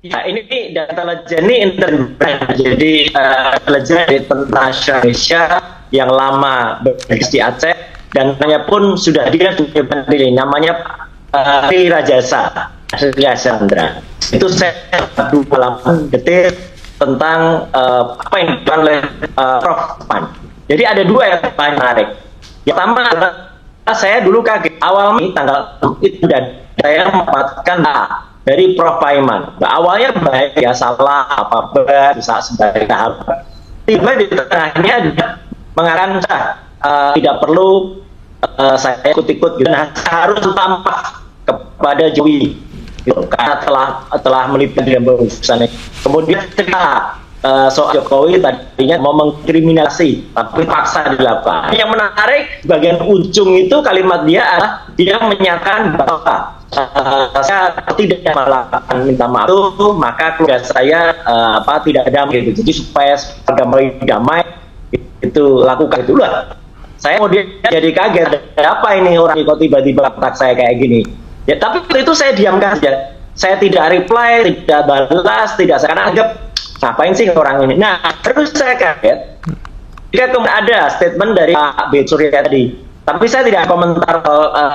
Ya, ini data intelijen ini intelijen. Jadi intelijen dari tentara Indonesia yang lama berbasis di Aceh dan namanya pun sudah dia dipilih, namanya Sri Rajasa, Sri Rajasandra. Itu saya dua halaman detail tentang apa yang dilakukan oleh Prof. Pan. Jadi ada dua yang paling menarik. Yang pertama adalah saya dulu kaget awal Mei tanggal itu dan saya mendapatkan dari Prof. Paiman. Nah, awalnya baik ya, salah apa bisa sebagai tahap. Tiba di tengahnya mengatakan tidak perlu saya ikut-ikut gitu. Nah, harus tambah kepada Jokowi gitu, karena telah meliput dalam urusan ini. Kemudian cerita soal Jokowi tadinya mau mengkriminalisasi, tapi paksa dilakukan. Yang menarik bagian ujung itu kalimat dia adalah dia menyatakan bahwa saya tidak melakukan minta maaf itu, maka keluarga saya tidak damai gitu. Jadi supaya damai itu lakukan itulah. Saya kemudian jadi kaget, apa ini orang kok tiba-tiba kontak saya kayak gini. Ya tapi itu saya diamkan saja. Saya tidak reply, tidak balas, tidak saya anggap ngapain sih orang ini. Nah terus saya kaget jika kemudian ada statement dari Pak B. Surya tadi. Tapi saya tidak komentar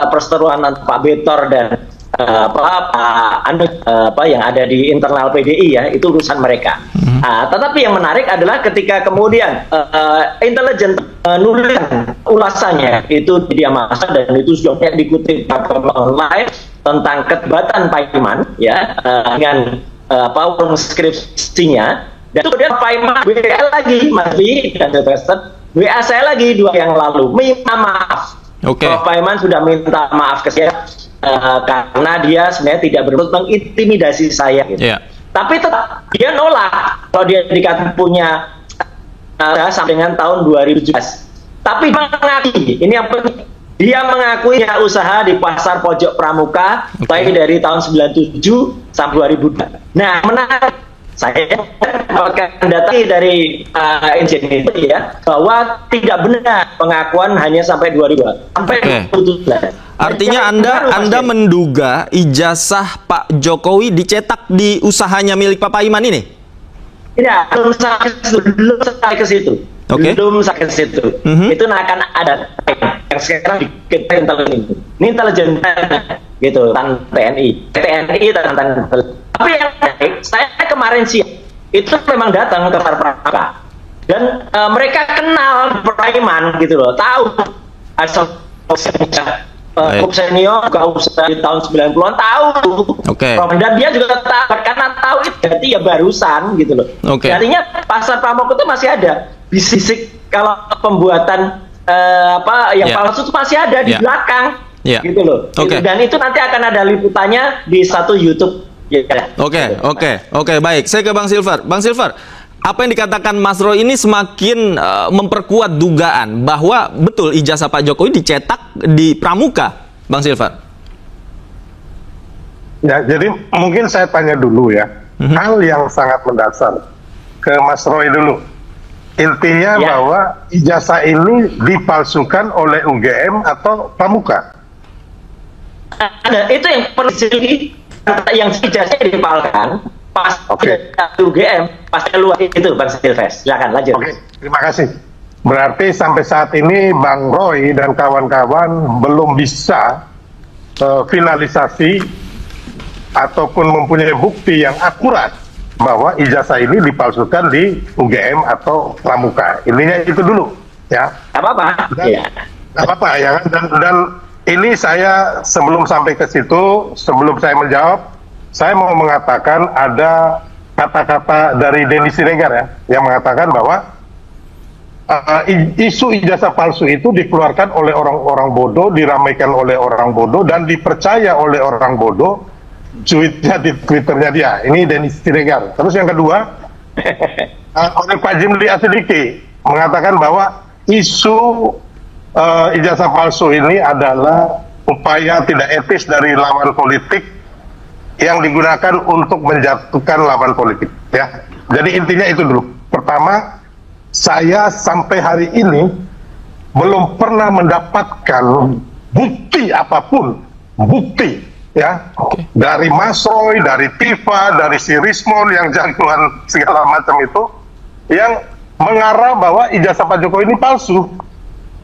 perseteruan antara Pak Betor dan apa yang ada di internal PDI ya, itu urusan mereka. Tetapi yang menarik adalah ketika kemudian intelijen menuliskan ulasannya itu di media massa dan itu sudah dikutip online tentang ketibatan Paiman ya dengan skripsinya, dan kemudian Paiman WA lagi Mas dan Sylvester WA saya lagi 2 yang lalu minta maaf. Prof. Paiman sudah minta maaf ke saya karena dia sebenarnya tidak bermaksud mengintimidasi saya gitu. Tapi tetap dia nolak kalau dia dikatakan punya sampai dengan tahun 2017. Tapi mengakui, ini yang penting, dia mengakui usaha di pasar pojok Pramuka baik dari tahun 97 sampai 2002. Nah, menarik. Saya mendapatkan data dari insiden itu ya, bahwa tidak benar pengakuan hanya sampai 2002 sampai 2017. Artinya Anda menduga ijazah Pak Jokowi dicetak di usahanya milik Pak Paiman ini? Tidak, belum sampai ke situ. Belum sampai ke situ. Itu akan ada yang sekarang kita intelijen ini intelijen gitu tentang TNI tentang. Tapi yang menarik, saya kemarin siang itu memang datang ke Pramuka dan mereka kenal Paiman gitu loh, tahu asal senior juga usaha di tahun 90-an tahu. Dan dia juga tahu karena tahu itu berarti ya barusan gitu loh. Artinya pasar Pramuka itu masih ada bisik kalau pembuatan yang palsu itu masih ada di belakang gitu loh. Dan itu nanti akan ada liputannya di satu YouTube. Oke, baik. Saya ke Bang Silver. Bang Silver, apa yang dikatakan Mas Roy ini semakin memperkuat dugaan bahwa betul ijazah Pak Jokowi dicetak di Pramuka, Bang Silver. Ya, jadi mungkin saya tanya dulu ya, hal yang sangat mendasar ke Mas Roy dulu. Intinya bahwa ijazah ini dipalsukan oleh UGM atau Pramuka? Itu yang perlu yang ijazahnya dipalkan pas UGM pas luar itu Bang Silves. Silakan lanjut. Terima kasih. Berarti sampai saat ini Bang Roy dan kawan-kawan belum bisa finalisasi ataupun mempunyai bukti yang akurat bahwa ijazah ini dipalsukan di UGM atau Pramuka. Intinya itu dulu ya. Apa-apa. Apa-apa ya kan. Dan ini saya sebelum sampai ke situ, sebelum saya menjawab, saya mau mengatakan ada kata-kata dari Denny Siregar ya, yang mengatakan bahwa isu ijazah palsu itu dikeluarkan oleh orang-orang bodoh, diramaikan oleh orang bodoh, dan dipercaya oleh orang bodoh, tweetnya di Twitternya dia. Ini Denny Siregar. Terus yang kedua, oleh Pak Jimli Asidiki mengatakan bahwa isu ijazah palsu ini adalah upaya tidak etis dari lawan politik yang digunakan untuk menjatuhkan lawan politik ya. Jadi intinya itu dulu. Pertama, saya sampai hari ini belum pernah mendapatkan bukti apapun, bukti ya, dari Mas Roy, dari Tifa, dari si Rismon yang jagoan segala macam itu, yang mengarah bahwa ijazah Pak Jokowi ini palsu,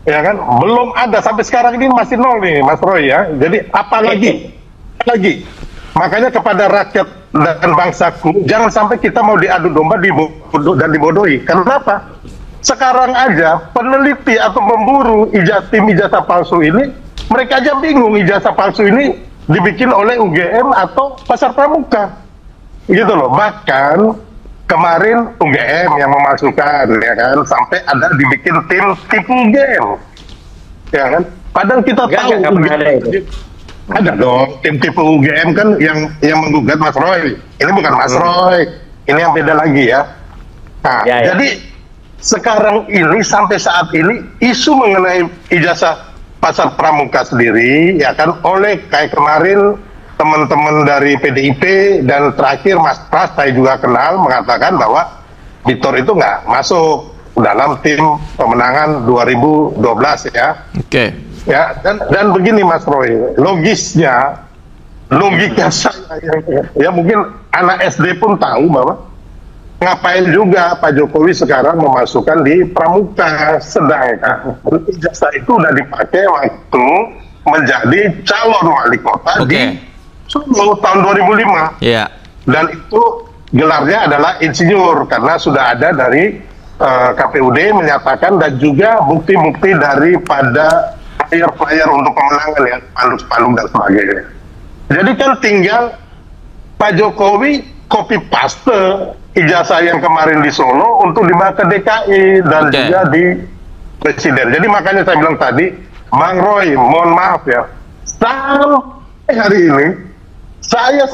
ya kan? Belum ada sampai sekarang ini masih nol nih, Mas Roy ya. Jadi apalagi, makanya kepada rakyat dan bangsaku, jangan sampai kita mau diadu domba, dan dibodohi. Kenapa? Sekarang aja peneliti atau pemburu tim ijazah palsu ini, mereka aja bingung ijazah palsu ini dibikin oleh UGM atau Pasar Pramuka, gitu loh. Bahkan kemarin UGM yang memasukkan, ya kan, sampai ada dibikin tim tipu UGM, ya kan. Padahal kita tahu ada dong tim tipu UGM kan yang menggugat Mas Roy. Ini bukan Mas Roy, ini yang beda lagi ya. Nah, jadi sekarang ini sampai saat ini isu mengenai ijazah Pasar Pramuka sendiri, ya kan, oleh kayak kemarin teman-teman dari PDIP dan terakhir Mas Pras saya juga kenal mengatakan bahwa Victor itu nggak masuk dalam tim pemenangan 2012 ya. Oke. Ya, dan begini Mas Roy, logika saya ya mungkin anak SD pun tahu bahwa ngapain juga Pak Jokowi sekarang memasukkan di Pramuka, sedangkan ijazah itu udah dipakai waktu menjadi calon wali kota di Solo tahun 2005. Dan itu gelarnya adalah insinyur karena sudah ada dari KPUD menyatakan, dan juga bukti-bukti daripada player-player untuk kemenangan ya, spanduk-spanduk dan sebagainya. Jadi kan tinggal Pak Jokowi copy paste ijazah yang kemarin di Solo untuk dibawa ke DKI dan juga di Presiden. Jadi makanya saya bilang tadi, Bang Roy, mohon maaf ya, sampai hari ini saya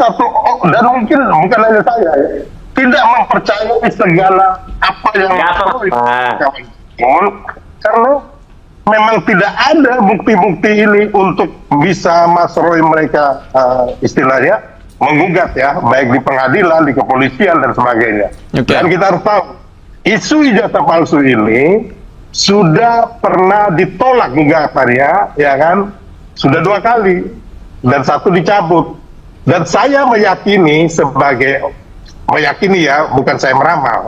dan mungkin bukan hanya saya ya, tidak mempercayai segala apa yang Roy karena memang tidak ada bukti-bukti ini untuk bisa Mas Roy mereka istilahnya menggugat ya, baik di pengadilan, di kepolisian dan sebagainya. Dan kita harus tahu, isu ijazah palsu ini sudah pernah ditolak gugatannya, ya kan? Sudah 2 kali dan 1 dicabut. Dan saya meyakini ya, bukan saya meramal,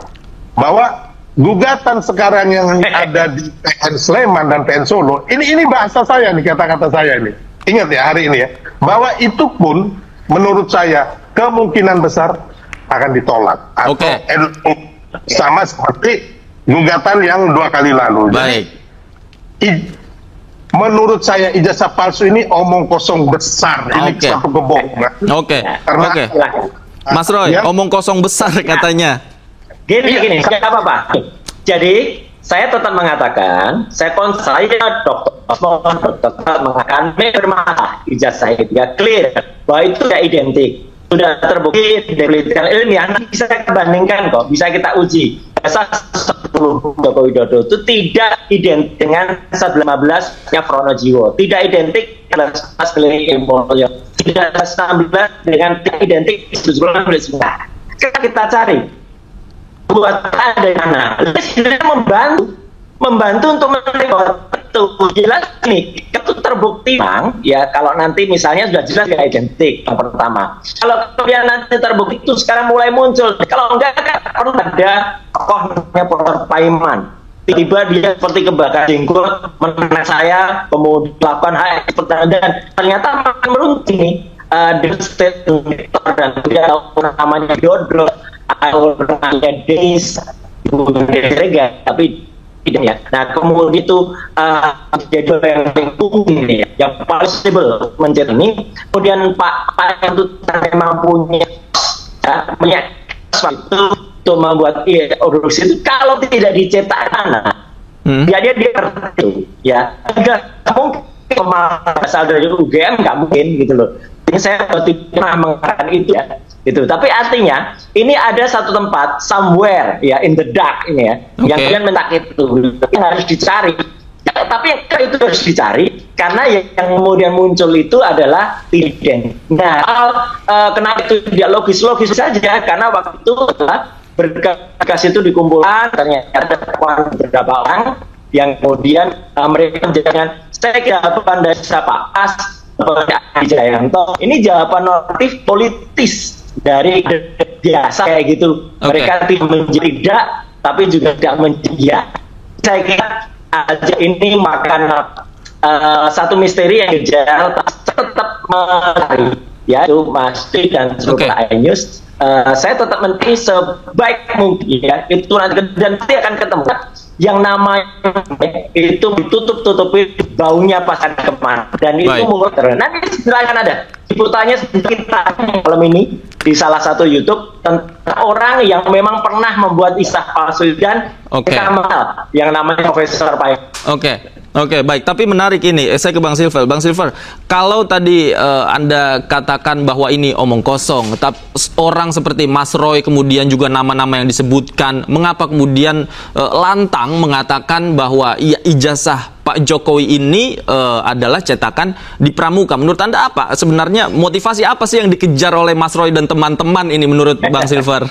bahwa gugatan sekarang yang ada di PN Sleman dan PN Solo, ini bahasa saya nih, kata-kata saya ini. Ingat ya hari ini ya, bahwa itu pun menurut saya kemungkinan besar akan ditolak atau sama seperti gugatan yang 2 kali lalu. Baik. Jadi, menurut saya ijazah palsu ini omong kosong besar. Ini satu kebohongan. Karena Mas Roy, omong kosong besar katanya. Gini, nggak apa-apa. Jadi saya tetap mengatakan, saya dokter mengatakan bermasalah ijazah itu ya, clear bahwa itu tidak identik, sudah terbukti dari penelitian ilmiah, nanti bisa kita bandingkan kok, bisa kita uji. Ijazah 10 Joko Widodo itu tidak identik dengan 15 yang Pronojiwo, tidak identik dengan 16 tidak 16 dengan tidak identik 17. Sekarang kita cari buat ada yang mana membantu untuk menerima itu jelas nih, itu terbukti bang ya, kalau nanti misalnya sudah jelas gak identik yang pertama, kalau kemudian nanti terbukti itu sekarang mulai muncul, kalau enggak kan perlu ada tokohnya Prof. Paiman, tiba-tiba dia seperti kebakar jenggot menekan saya, kemudian melakukan hal dan ternyata merunting nih dengan statement dan dia namanya Dodro atau namanya Denis tapi tidak ya. Nah kemudian itu jadi yang penting ya, yang possible menjadi ini. Kemudian Pak yang itu memang punya itu untuk membuat produksi itu, kalau tidak dicetak anak, ya dia itu ya nggak mungkin asal dari UGM, nggak mungkin gitu loh. Ini saya tidak pernah mengatakan itu ya. Gitu. Tapi artinya ini ada satu tempat somewhere ya in the dark ini ya, yang kemudian mentak itu yang harus dicari. Ya, tapi itu harus dicari karena yang kemudian muncul itu adalah tidak. Nah, kenapa itu tidak logis saja, karena waktu itu berkas itu dikumpulkan, ternyata ada beberapa orang yang kemudian mereka menjadikan saya kira pandai siapa Jayanto, ini jawaban normatif politis dari biasa kayak gitu. Mereka tidak menjadi tidak, tapi juga tidak menjadi ya. Saya kira aja ini makan satu misteri yang jauh tetap mencari, ya itu Mas Tri dan seluruh News. Saya tetap mencari sebaik mungkin ya, itu nanti dan nanti akan ketemu yang namanya itu ditutup-tutupi baunya pas ada kemana, dan itu menurut nanti silakan ada liputannya kita malam ini di salah satu YouTube tentang orang yang memang pernah membuat isah palsu dan Kamal yang namanya Profesor Pai. Oke, baik. Tapi menarik ini, saya ke Bang Silver. Bang Silver, kalau tadi Anda katakan bahwa ini omong kosong, tapi orang seperti Mas Roy, kemudian juga nama-nama yang disebutkan, mengapa kemudian lantang mengatakan bahwa ijazah Pak Jokowi ini adalah cetakan di Pramuka? Menurut Anda apa? Sebenarnya motivasi apa sih yang dikejar oleh Mas Roy dan teman-teman ini menurut Bang Silver?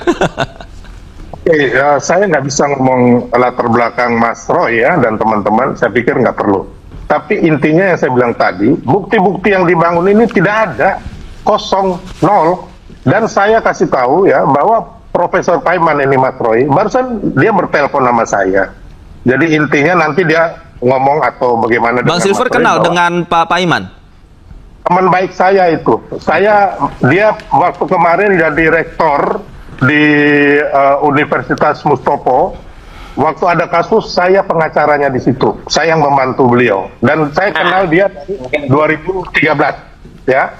Saya nggak bisa ngomong latar belakang Mas Roy ya dan teman-teman, saya pikir nggak perlu. Tapi intinya yang saya bilang tadi, bukti-bukti yang dibangun ini tidak ada, kosong, nol. Dan saya kasih tahu ya bahwa Profesor Paiman ini Mas Roy, barusan dia bertelepon sama saya. Jadi intinya nanti dia ngomong atau bagaimana. Bang Silver kenal dengan Pak Paiman? Teman baik saya itu. Dia waktu kemarin jadi rektor di Universitas Mustopo, waktu ada kasus saya pengacaranya di situ, saya yang membantu beliau dan saya kenal dia dari 2013 ya.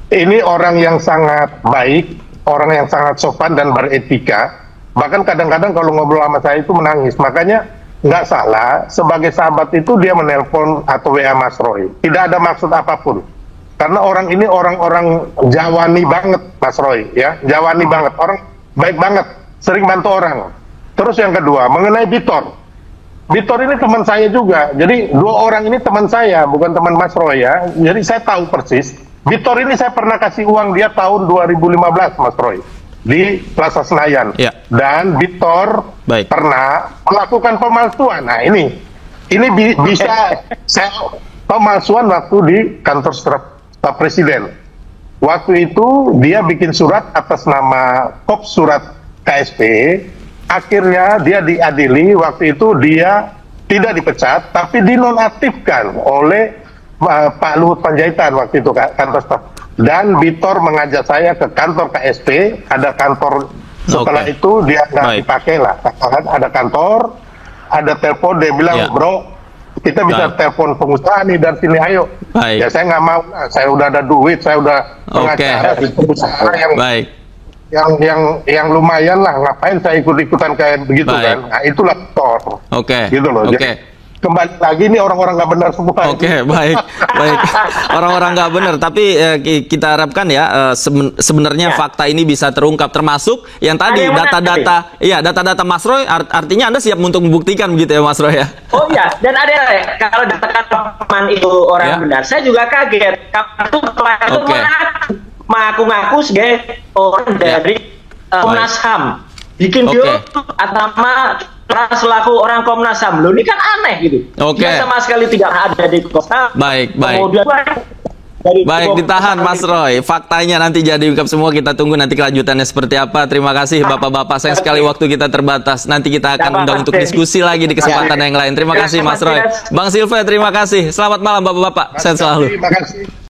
Ini orang yang sangat baik, orang yang sangat sopan dan beretika, bahkan kadang-kadang kalau ngobrol sama saya itu menangis. Makanya nggak salah sebagai sahabat itu dia menelpon atau WA Mas Roy, tidak ada maksud apapun. Karena orang ini orang-orang Jawani banget Mas Roy ya, Jawani banget, orang baik banget, sering bantu orang. Terus yang kedua, mengenai Bitor. Bitor ini teman saya juga. Jadi dua orang ini teman saya, bukan teman Mas Roy ya. Jadi saya tahu persis. Bitor ini saya pernah kasih uang dia tahun 2015 Mas Roy di Plaza Senayan. Dan Bitor pernah melakukan pemalsuan. Nah ini bisa saya pemalsuan waktu di kantor staf presiden. Waktu itu dia bikin surat atas nama kop surat KSP, akhirnya dia diadili. Waktu itu dia tidak dipecat, tapi dinonaktifkan oleh Pak Luhut Panjaitan waktu itu kantor staf. Dan Bitor mengajak saya ke kantor KSP, ada kantor setelah itu dia nggak dipakai lah. Ada kantor, ada telepon, dia bilang bro, kita bisa telepon pengusaha nih dari sini, ayo. Ya saya nggak mau, saya udah ada duit, saya udah pengacara di pengusaha yang lumayan lah, ngapain saya ikut-ikutan kayak begitu kan? Nah itulah Tor. Gitu loh. Jadi, kembali lagi nih orang-orang nggak benar semua. Baik. Orang-orang nggak benar, tapi kita harapkan ya sebenarnya fakta ini bisa terungkap, termasuk yang tadi data-data Mas Roy. Artinya Anda siap untuk membuktikan begitu ya Mas Roy ya? Oh iya, dan ada kalau dikatakan teman itu orang benar, saya juga kaget. Kalau itu mengaku-ngaku sebagai orang dari Komnas HAM, bikin video atau selaku orang Komnas HAM. Loh, ini kan aneh gitu. Dia sama sekali tidak ada di Komnas HAM. Kemudian baik, ditahan Mas Roy. Faktanya nanti jadi ungkap semua, kita tunggu nanti kelanjutannya seperti apa. Terima kasih Bapak-bapak. Sayang sekali waktu kita terbatas. Nanti kita akan undang untuk diskusi lagi di kesempatan yang lain. Terima kasih Mas Roy. Bang Silver, terima kasih. Selamat malam Bapak-bapak. Sehat selalu. Terima kasih.